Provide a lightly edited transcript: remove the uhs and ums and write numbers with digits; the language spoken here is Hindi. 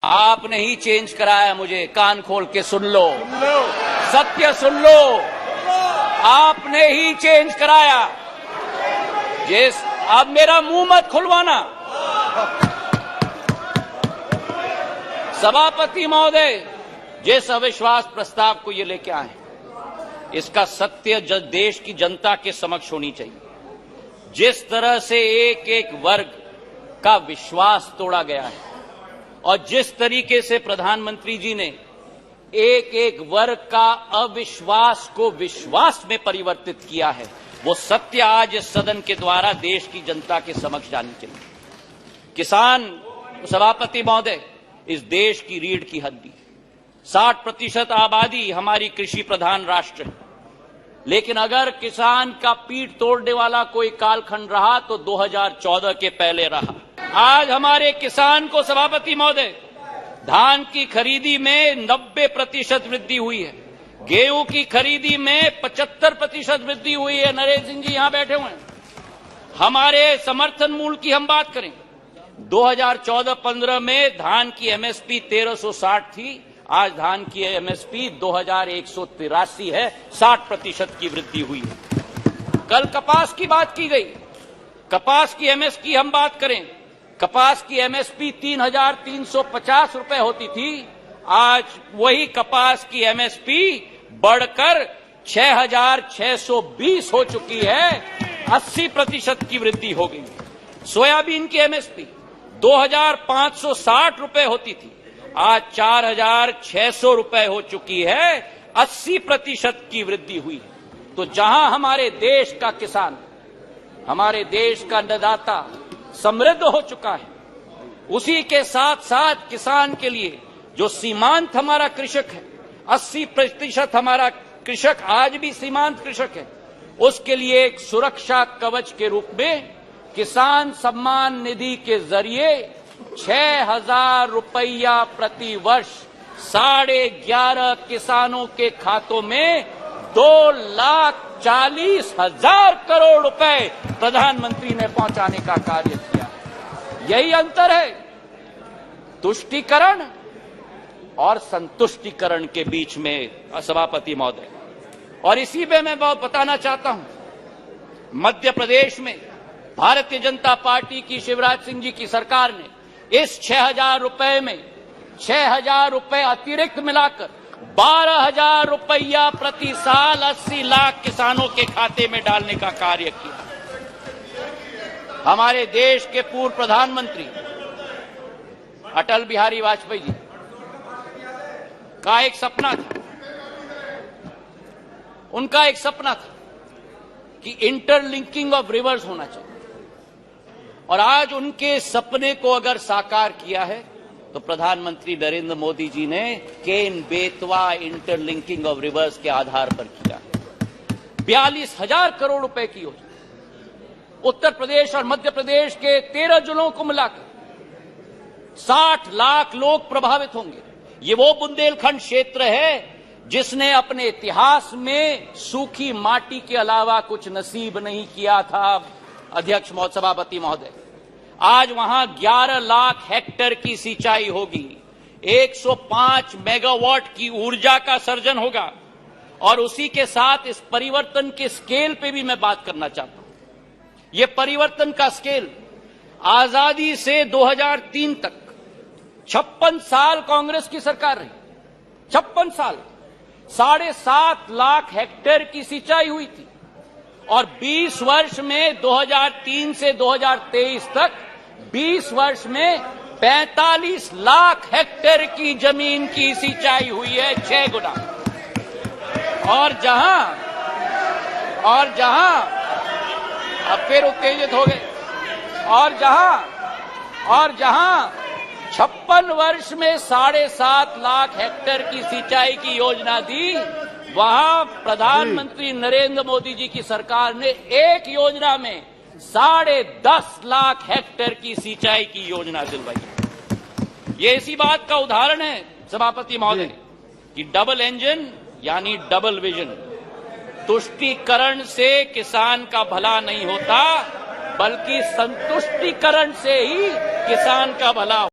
आपने ही चेंज कराया मुझे, कान खोल के सुन लो, सत्य सुन लो, आपने ही चेंज कराया। जिस अब मेरा मुंह मत खुलवाना। सभापति महोदय, जिस अविश्वास प्रस्ताव को ये लेके आए, इसका सत्य देश की जनता के समक्ष होनी चाहिए। जिस तरह से एक एक वर्ग का विश्वास तोड़ा गया है और जिस तरीके से प्रधानमंत्री जी ने एक एक वर्ग का अविश्वास को विश्वास में परिवर्तित किया है, वो सत्य आज इस सदन के द्वारा देश की जनता के समक्ष जानी चाहिए। किसान, सभापति महोदय, इस देश की रीढ़ की हड्डी, 60% आबादी हमारी कृषि प्रधान राष्ट्र है, लेकिन अगर किसान का पीठ तोड़ने वाला कोई कालखंड रहा तो 2014 के पहले रहा। आज हमारे किसान को, सभापति महोदय, धान की खरीदी में 90% वृद्धि हुई है, गेहूं की खरीदी में 75% वृद्धि हुई है। नरेंद्र सिंह जी यहां बैठे हुए हैं। हमारे समर्थन मूल्य की हम बात करें, 2014-15 में धान की एमएसपी 1360 थी, आज धान की एमएसपी 2183 है, 60% की वृद्धि हुई है। कल कपास की बात की गई, कपास की एमएसपी हम बात करें, कपास की एमएसपी 3350 रुपए होती थी, आज वही कपास की एमएसपी बढ़कर 6620 हो चुकी है, 80% की वृद्धि हो गई। सोयाबीन की एमएसपी 2560 रुपए होती थी, आज 4600 रुपए हो चुकी है, 80% की वृद्धि हुई है। तो जहां हमारे देश का किसान, हमारे देश का अन्नदाता समृद्ध हो चुका है, उसी के साथ साथ किसान के लिए जो सीमांत हमारा कृषक है, 80% हमारा कृषक आज भी सीमांत कृषक है, उसके लिए एक सुरक्षा कवच के रूप में किसान सम्मान निधि के जरिए 6000 रुपया प्रति वर्ष 11.5 किसानों के खातों में 2,40,000 करोड़ रुपए प्रधानमंत्री ने पहुंचाने का कार्य किया। यही अंतर है तुष्टीकरण और संतुष्टीकरण के बीच में, सभापति महोदय। और इसी में मैं बहुत बताना चाहता हूं, मध्य प्रदेश में भारतीय जनता पार्टी की शिवराज सिंह जी की सरकार ने इस 6000 रुपए में 6000 रुपए अतिरिक्त मिलाकर 12,000 रुपया प्रति साल 80 लाख किसानों के खाते में डालने का कार्य किया। हमारे देश के पूर्व प्रधानमंत्री अटल बिहारी वाजपेयी जी का एक सपना था, उनका एक सपना था कि इंटरलिंकिंग ऑफ रिवर्स होना चाहिए, और आज उनके सपने को अगर साकार किया है तो प्रधानमंत्री नरेंद्र मोदी जी ने Ken Betwa interlinking of reverse के आधार पर किया। 42,000 करोड़ रुपए की योजना, उत्तर प्रदेश और मध्य प्रदेश के 13 जिलों को मिलाकर 60 लाख लोग प्रभावित होंगे। ये वो बुंदेलखंड क्षेत्र है जिसने अपने इतिहास में सूखी माटी के अलावा कुछ नसीब नहीं किया था। अध्यक्ष सभापति महोदय, आज वहां 11 लाख हेक्टेयर की सिंचाई होगी, 105 मेगावाट की ऊर्जा का सर्जन होगा, और उसी के साथ इस परिवर्तन के स्केल पे भी मैं बात करना चाहता हूं। ये परिवर्तन का स्केल आजादी से 2003 तक 56 साल कांग्रेस की सरकार रही, 56 साल 7.5 लाख हेक्टेयर की सिंचाई हुई थी, और 20 वर्ष में 2003 से 2023 तक 20 वर्ष में 45 लाख हेक्टेयर की जमीन की सिंचाई हुई है, 6 गुना। और जहां अब फिर उत्तेजित हो गए, और जहां 56 वर्ष में 7.5 लाख हेक्टेयर की सिंचाई की योजना दी, वहां प्रधानमंत्री नरेंद्र मोदी जी की सरकार ने एक योजना में 10.5 लाख हेक्टेयर की सिंचाई की योजना दिलवाई। ये इसी बात का उदाहरण है, सभापति महोदय, कि डबल इंजन यानी डबल विजन। तुष्टीकरण से किसान का भला नहीं होता, बल्कि संतुष्टीकरण से ही किसान का भला